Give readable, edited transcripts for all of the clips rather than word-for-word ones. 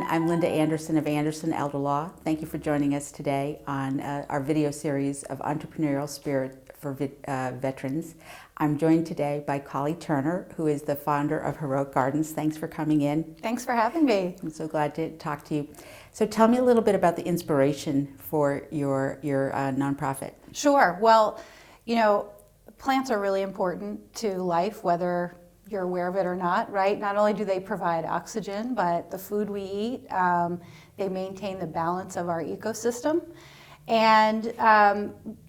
everyone. I'm Linda Anderson of Anderson Elder Law. Thank you for joining us today on our video series of Entrepreneurial Spirit for Veterans. I'm joined today by Collie Turner, who is the founder of Heroic Gardens. Thanks for coming in. Thanks for having me. I'm so glad to talk to you. So tell me a little bit about the inspiration for your nonprofit. Sure. Well, you know, plants are really important to life, whether you're aware of it or not, right? Not only do they provide oxygen, but the food we eat, they maintain the balance of our ecosystem. And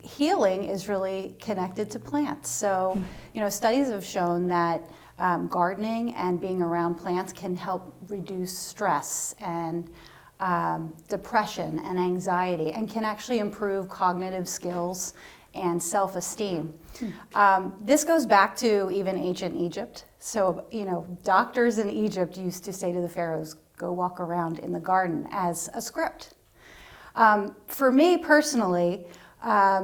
healing is really connected to plants. So, you know, studies have shown that gardening and being around plants can help reduce stress and depression and anxiety, and can actually improve cognitive skills and self-esteem. This goes back to even ancient Egypt. So, you know, doctors in Egypt used to say to the pharaohs, go walk around in the garden, as a script. For me personally,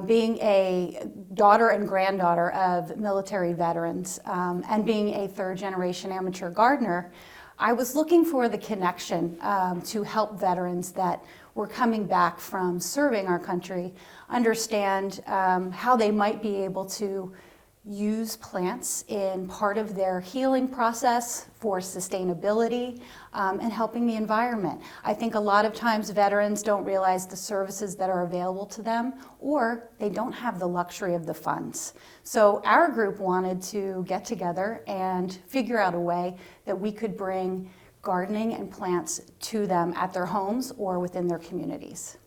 being a daughter and granddaughter of military veterans, and being a third-generation amateur gardener, I was looking for the connection to help veterans that were coming back from serving our country understand how they might be able to use plants in part of their healing process for sustainability and helping the environment. I think a lot of times veterans don't realize the services that are available to them, or they don't have the luxury of the funds. So our group wanted to get together and figure out a way that we could bring gardening and plants to them at their homes or within their communities.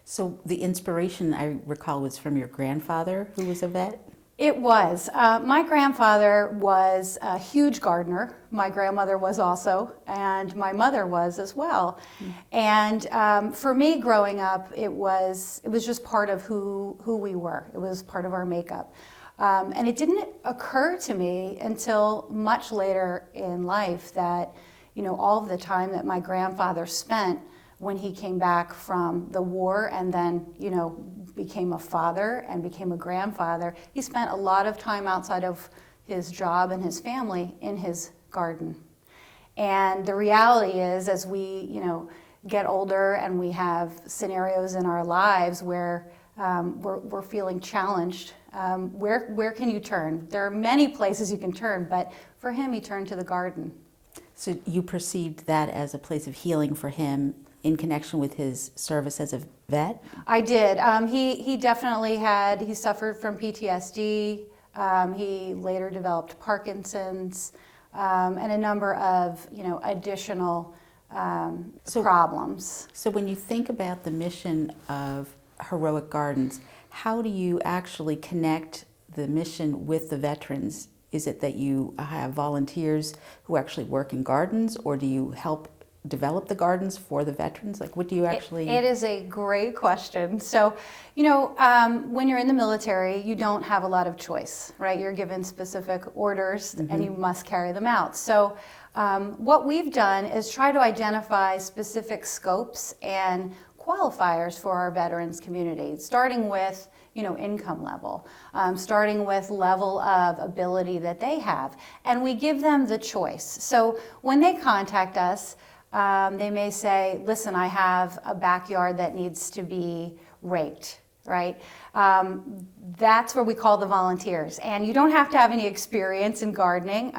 So the inspiration, I recall, was from your grandfather, who was a vet? It was. My grandfather was a huge gardener. My grandmother was also, and my mother was as well. And for me growing up, it was just part of who we were. It was part of our makeup. And it didn't occur to me until much later in life that, you know, all of the time that my grandfather spent when he came back from the war and then, you know, became a father and became a grandfather, he spent a lot of time outside of his job and his family in his garden. And the reality is, as we, you know, get older and we have scenarios in our lives where we're feeling challenged, where can you turn? There are many places you can turn, but for him, he turned to the garden. So you perceived that as a place of healing for him in connection with his service as a vet? I did. He definitely he suffered from PTSD. He later developed Parkinson's, and a number of, you know, additional problems. So when you think about the mission of Heroic Gardens, how do you actually connect the mission with the veterans? Is it that you have volunteers who actually work in gardens, or do you help develop the gardens for the veterans? Like, what do you actually... It is a great question. So, you know, when you're in the military, you don't have a lot of choice, right? You're given specific orders and you must carry them out. So what we've done is try to identify specific scopes and qualifiers for our veterans community, starting with, you know, income level, starting with level of ability that they have. And we give them the choice. So when they contact us, they may say, listen, I have a backyard that needs to be raked, right? That's where we call the volunteers. And you don't have to have any experience in gardening.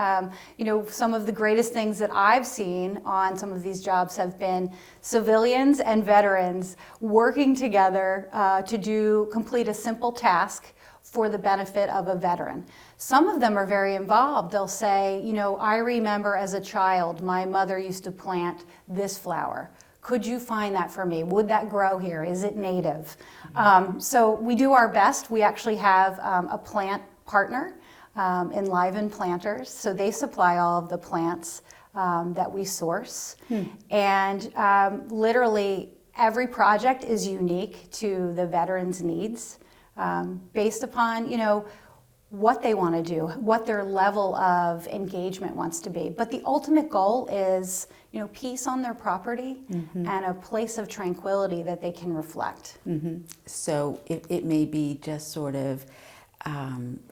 You know, some of the greatest things that I've seen on some of these jobs have been civilians and veterans working together to complete a simple task for the benefit of a veteran. Some of them are very involved. They'll say, you know, I remember as a child, my mother used to plant this flower. Could you find that for me? Would that grow here? Is it native? So we do our best. We actually have a plant partner, Enliven Planters. So they supply all of the plants that we source. And literally every project is unique to the veterans' needs, based upon, you know, what they want to do, what their level of engagement wants to be. But the ultimate goal is, you know, peace on their property and a place of tranquility that they can reflect. So it may be just sort of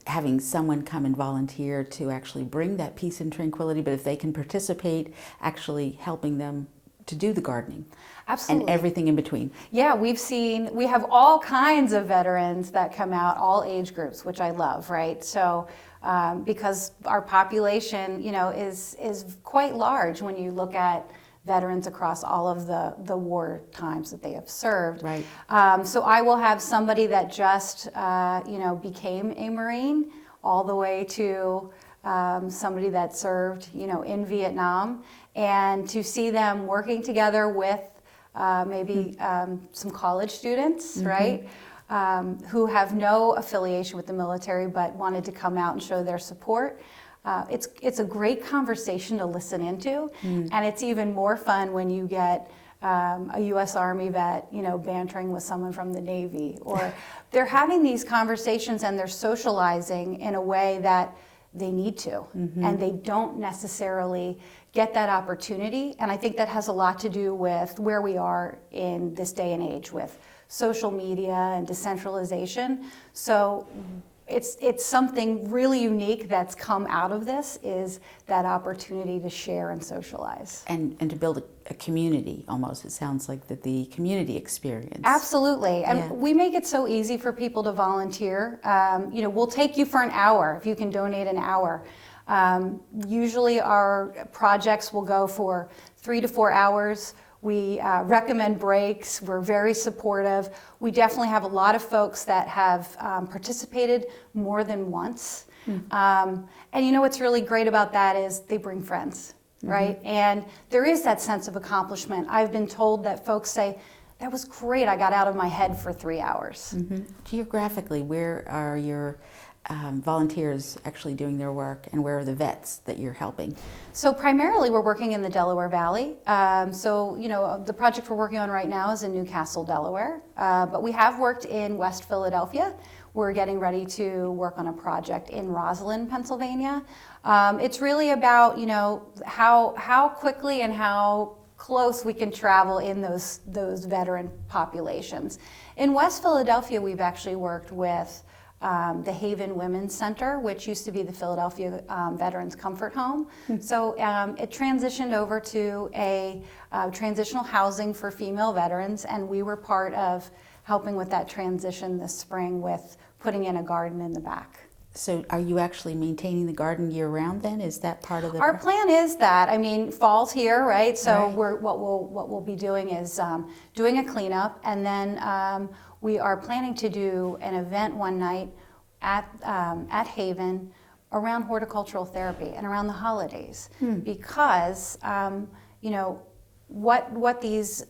having someone come and volunteer to actually bring that peace and tranquility, but if they can participate, actually helping them to do the gardening Absolutely. and everything in between. Yeah, we have all kinds of veterans that come out, all age groups, which I love, right? So, because our population, is quite large when you look at veterans across all of the war times that they have served. Right. So I will have somebody that just, became a Marine, all the way to somebody that served, in Vietnam, and to see them working together with maybe some college students, right, who have no affiliation with the military but wanted to come out and show their support. It's a great conversation to listen into, and it's even more fun when you get a U.S. Army vet, bantering with someone from the Navy, or they're having these conversations and they're socializing in a way that they need to, and they don't necessarily get that opportunity. And I think that has a lot to do with where we are in this day and age with social media and decentralization. So it's something really unique that's come out of this, is that opportunity to share and socialize. And to build a community, almost, it sounds like that the community experience. Absolutely. And Yeah. we make it so easy for people to volunteer. We'll take you for an hour if you can donate an hour. Usually our projects will go for 3 to 4 hours. We recommend breaks. We're very supportive. We definitely have a lot of folks that have participated more than once. And what's really great about that is they bring friends, right? And there is that sense of accomplishment. I've been told that folks say, that was great, I got out of my head for 3 hours. Geographically, where are your volunteers actually doing their work, and where are the vets that you're helping? So primarily we're working in the Delaware Valley. The project we're working on right now is in Newcastle, Delaware. But we have worked in West Philadelphia. We're getting ready to work on a project in Roslyn, Pennsylvania. It's really about, how quickly and how close we can travel in those veteran populations. In West Philadelphia, we've actually worked with the Haven Women's Center, which used to be the Philadelphia Veterans Comfort Home. So it transitioned over to a transitional housing for female veterans, and we were part of helping with that transition this spring with putting in a garden in the back. So are you actually maintaining the garden year-round then? Is that part of the... Our plan is that, fall's here, right? So Right. what we'll be doing is doing a cleanup, and then we are planning to do an event one night at Haven around horticultural therapy and around the holidays, because what these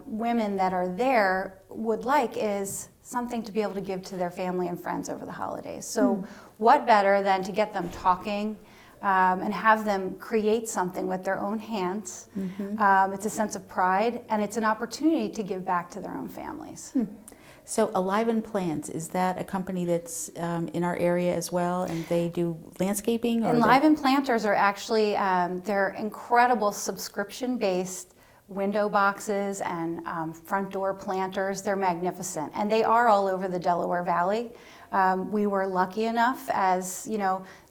women that are there would like is something to be able to give to their family and friends over the holidays. So what better than to get them talking and have them create something with their own hands. It's a sense of pride, and it's an opportunity to give back to their own families. So Alive and Plants, is that a company that's in our area as well, and they do landscaping? Or Alive and Planters are actually, they're incredible subscription-based window boxes and front door planters. They're magnificent, and they are all over the Delaware Valley. We were lucky enough, as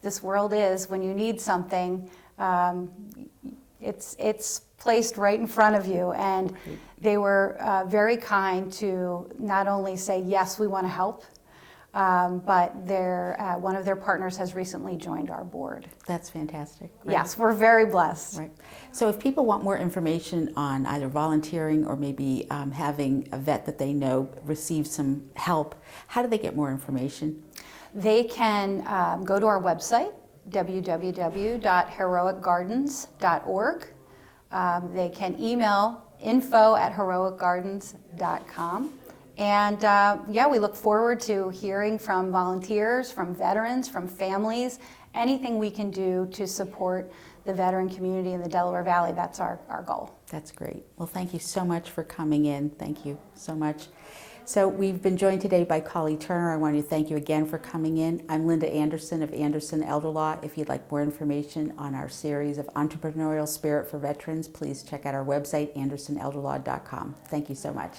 this world is, when you need something, it's placed right in front of you, and they were very kind to not only say, yes, we want to help, but one of their partners has recently joined our board. That's fantastic. Right. Yes, we're very blessed. Right. So if people want more information on either volunteering or maybe having a vet that they know receive some help, how do they get more information? They can go to our website, www.heroicgardens.org. They can email info@heroicgardens.com. And we look forward to hearing from volunteers, from veterans, from families, anything we can do to support the veteran community in the Delaware Valley. That's our goal. That's great. Well, thank you so much for coming in. Thank you so much. So we've been joined today by Collie Turner. I want to thank you again for coming in. I'm Linda Anderson of Anderson Elder Law. If you'd like more information on our series of Entrepreneurial Spirit for Veterans, please check out our website, andersonelderlaw.com. Thank you so much.